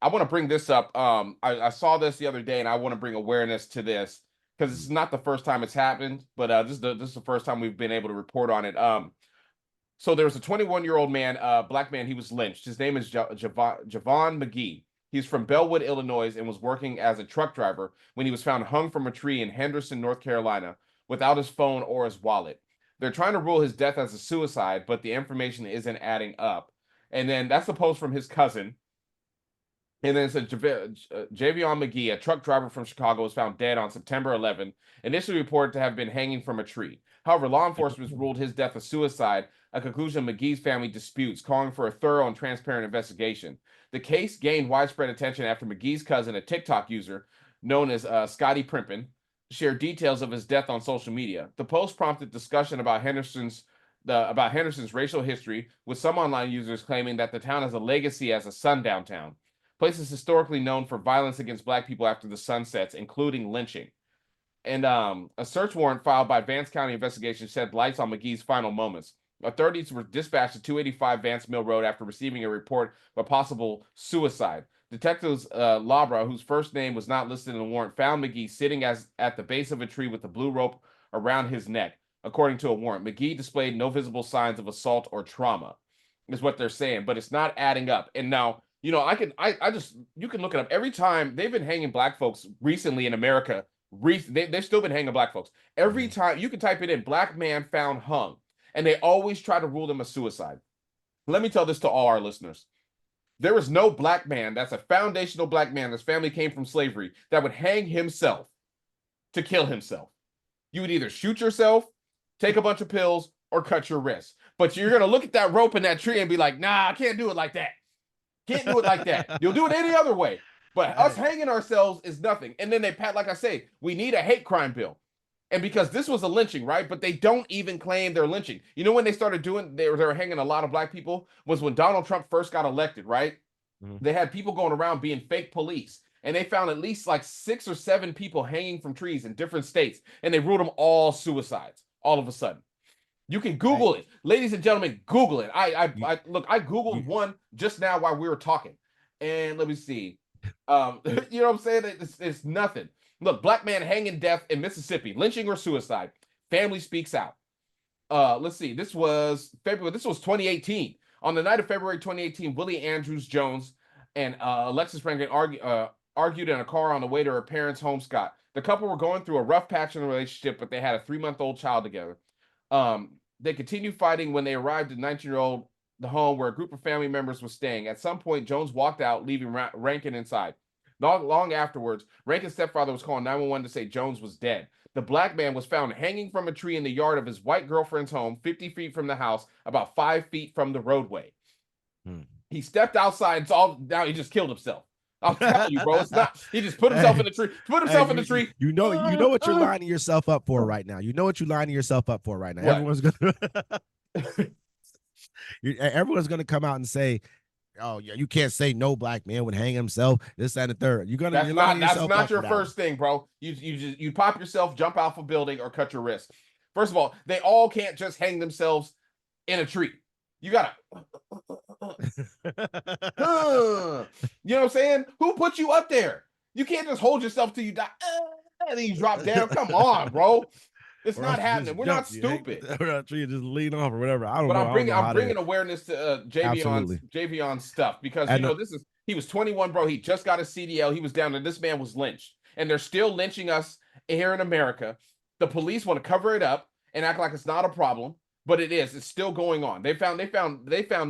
I want to bring this up. I saw this the other day, and I want to bring awareness to this because this is not the first time it's happened, but this is the first time we've been able to report on it. So there was a 21-year-old man, black man. He was lynched. His name is Javon McGee. He's from Bellwood, Illinois, and was working as a truck driver when he was found hung from a tree in Henderson, North Carolina, without his phone or his wallet. They're trying to rule his death as a suicide, but the information isn't adding up. And then that's the post from his cousin. And then it said Javion Magee, a truck driver from Chicago, was found dead on September 11, initially reported to have been hanging from a tree. However, law enforcement ruled his death a suicide, a conclusion Magee's family disputes, calling for a thorough and transparent investigation. The case gained widespread attention after Magee's cousin, a TikTok user known as Scotty Primpin, shared details of his death on social media. The post prompted discussion about Henderson's racial history, with some online users claiming that the town has a legacy as a sundown town. Place is historically known for violence against black people after the sun sets, including lynching. And a search warrant filed by Vance County investigation shed lights on Magee's final moments. Authorities were dispatched to 285 Vance Mill Road after receiving a report of a possible suicide. Detectives Labra, whose first name was not listed in the warrant, found Magee sitting at the base of a tree with a blue rope around his neck. According to a warrant, Magee displayed no visible signs of assault or trauma, is what they're saying, but it's not adding up. And now, you know, you can look it up. Every time they've been hanging black folks recently in America, they've still been hanging black folks. Every time you can type it in, black man found hung, and they always try to rule them a suicide. Let me tell this to all our listeners. There is no black man that's a foundational black man, his family came from slavery, that would hang himself to kill himself. You would either shoot yourself, take a bunch of pills, or cut your wrist. But you're going to look at that rope in that tree and be like, nah, I can't do it like that. Can't do it like that. You'll do it any other way. But us hanging ourselves is nothing. And then like I say, we need a hate crime bill. And because this was a lynching, right? But they don't even claim they're lynching. You know when they started doing, they were hanging a lot of black people, was when Donald Trump first got elected, right? Mm-hmm. They had people going around being fake police. And they found at least like 6 or 7 people hanging from trees in different states. And they ruled them all suicides all of a sudden. You can Google it. Ladies and gentlemen, Google it. I Googled one just now while we were talking. And let me see. You know what I'm saying? It's nothing. Look, black man hanging death in Mississippi, lynching or suicide. Family speaks out. Let's see. This was 2018. On the night of February 2018, Willie Andrews Jones and Alexis Franklin argued in a car on the way to her parents' home, Scott. The couple were going through a rough patch in the relationship, but they had a 3-month-old child together. They continued fighting when they arrived at 19-year-old the home where a group of family members was staying. At some point, Jones walked out, leaving Rankin inside. Not long afterwards, Rankin's stepfather was calling 911 to say Jones was dead. The black man was found hanging from a tree in the yard of his white girlfriend's home, 50 feet from the house, about 5 feet from the roadway. He stepped outside. Now he just killed himself. I'm telling you, bro. It's not. He just put himself in the tree. Put himself in the tree. You know what you're lining yourself up for right now. You know what you're lining yourself up for right now. What? Everyone's gonna come out and say, "Oh yeah, you can't say no black man would hang himself." This and the third. That's not your first thing, bro. You pop yourself, jump off a building, or cut your wrist. First of all, they all can't just hang themselves in a tree. You gotta, you know what I'm saying? Who put you up there? You can't just hold yourself till you die, and then you drop down. Come on, bro. It's not happening. We're not stupid. Tree just lean off or whatever. I don't know. But I'm bringing awareness to Javion's stuff because he was 21, bro. He just got a CDL. He was down there. This man was lynched, and they're still lynching us here in America. The police want to cover it up and act like it's not a problem, but it is. It's still going on. They found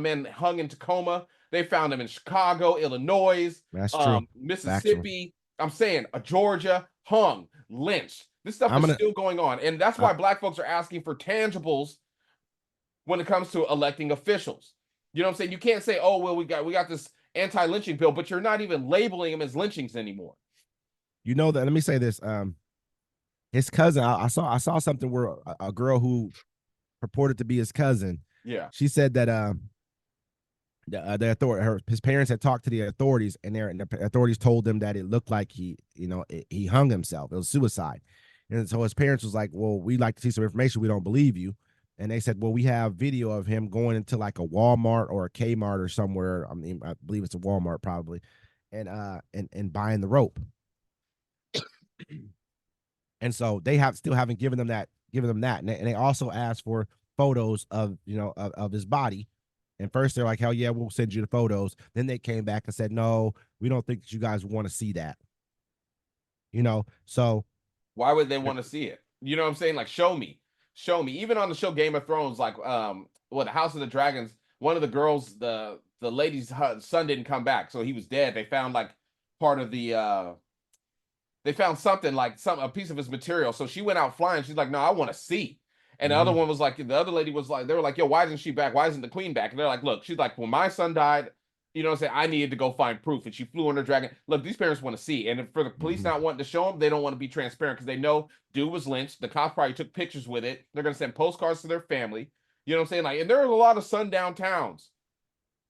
men hung in Tacoma. They found them in Chicago, Illinois, Mississippi. I'm saying Georgia, hung, lynched. This stuff is still going on, and that's why black folks are asking for tangibles when it comes to electing officials. You know what I'm saying? You can't say, "Oh, well, we got this anti-lynching bill," but you're not even labeling them as lynchings anymore. You know that. Let me say this. His cousin. I saw something where a girl who purported to be his cousin. Yeah. She said that the authority, his parents had talked to the authorities, and the authorities told them that it looked like he hung himself. It was suicide. And so his parents was like, "Well, we'd like to see some information. We don't believe you." And they said, "Well, we have video of him going into like a Walmart or a Kmart or somewhere. I mean, I believe it's a Walmart probably. and buying the rope. And so they still haven't given them that, and they also asked for photos of, of his body. And first they're like, hell yeah, we'll send you the photos. Then they came back and said, no, we don't think that you guys want to see that. So why would they want to see it? You know what I'm saying? Like, show me. Even on the show Game of Thrones, like the House of the Dragons, one of the girls, the lady's son didn't come back, so he was dead. They found like part of the they found something like a piece of his material. So she went out flying. She's like, no, I want to see. And the other one was like, the other lady was like, they were like, yo, why isn't she back? Why isn't the queen back? And they're like, look, she's like, when my son died, you know what I'm saying, I needed to go find proof. And she flew on her dragon. Look, these parents want to see. And for the police not wanting to show them, they don't want to be transparent because they know dude was lynched. The cops probably took pictures with it. They're going to send postcards to their family. You know what I'm saying? Like, and there are a lot of sundown towns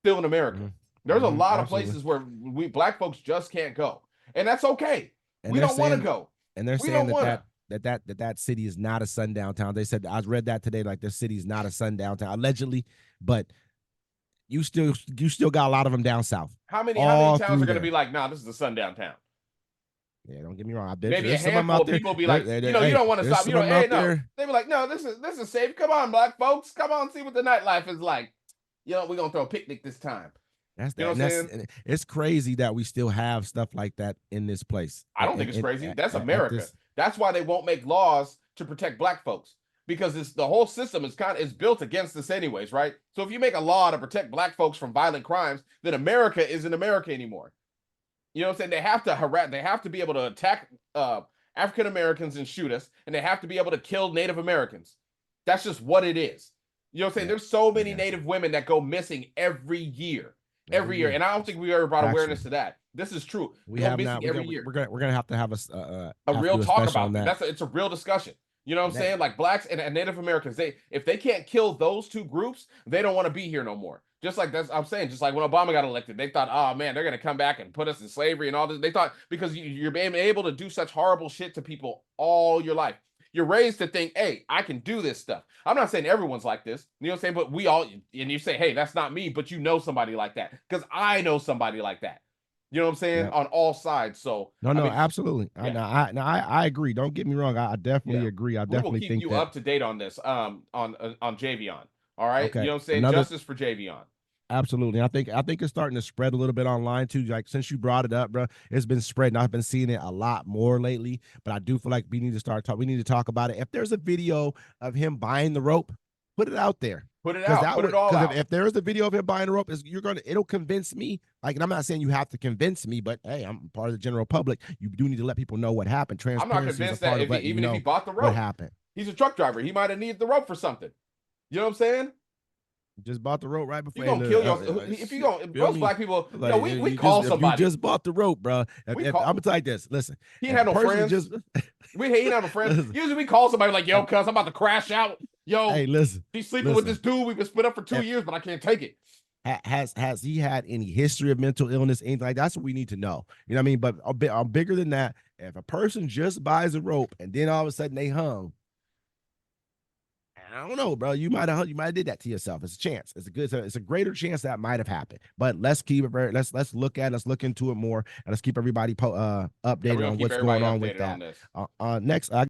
still in America. There's a lot of places where we black folks just can't go. And that's okay. And we don't want to go. And they're saying that city is not a sundown town. They said, I read that today, like the city is not a sundown town, allegedly, but you still got a lot of them down south. How many towns are going to be like, nah, this is a sundown town? Yeah, don't get me wrong. I've been maybe a handful of people be like, you don't want to stop. You know, hey, no. They be like, no, this is safe. Come on, black folks. Come on, see what the nightlife is like. You know, we're going to throw a picnic this time. It's crazy that we still have stuff like that in this place. I don't think it's crazy. That's America. That's why they won't make laws to protect black folks, because the whole system is built against us anyways, right? So if you make a law to protect black folks from violent crimes, then America isn't America anymore. You know what I'm saying? They have to harass. They have to be able to attack African Americans and shoot us, and they have to be able to kill Native Americans. That's just what it is. You know what I'm saying? There's so many Native women that go missing every year. Every year, and I don't think we ever brought awareness to that. This is true. We have not. We're gonna have to have a real talk about that. It's a real discussion. You know what I'm saying? Like blacks and Native Americans, if they can't kill those two groups, they don't want to be here no more. Just like I'm saying, just like when Obama got elected, they thought, oh man, they're gonna come back and put us in slavery and all this. They thought because you're being able to do such horrible shit to people all your life. You're raised to think, hey, I can do this stuff. I'm not saying everyone's like this, you know what I'm saying? But we all, and you say, hey, that's not me, but you know somebody like that. Because I know somebody like that. You know what I'm saying? On all sides. So no, absolutely. Yeah. I agree. Don't get me wrong. I definitely agree. I definitely think you up to date on this, on Javion. All right. Okay. You know what I'm saying? Justice for Javion. Absolutely. I think it's starting to spread a little bit online too. Like since you brought it up, bro, it's been spreading. I've been seeing it a lot more lately, but I do feel like we need to talk about it. If there's a video of him buying the rope, put it out there. Put it out. Put it all out. If there is a video of him buying the rope, it'll convince me. Like, and I'm not saying you have to convince me, but hey, I'm part of the general public. You do need to let people know what happened. Transparency. I'm not convinced that if he bought the rope, what happened. He's a truck driver. He might have needed the rope for something. You know what I'm saying? Just bought the rope right before. You gonna kill yourself. If you gonna, most black people, like, we call somebody. You just bought the rope, bro. I'm gonna tell you this. Listen, he ain't had no friends. He ain't had no friends. Usually we call somebody like, yo, cuz I'm about to crash out. Yo, hey, listen. He's sleeping with this dude. We've been split up for 2 years, but I can't take it. Has he had any history of mental illness? Anything like that? That's what we need to know. You know what I mean? But I'm bigger than that. If a person just buys a rope and then all of a sudden they hung, I don't know, bro. You might have did that to yourself. It's a chance. It's a greater chance that might have happened. But let's keep it let's look into it more, and let's keep everybody updated on what's going on with that. Next,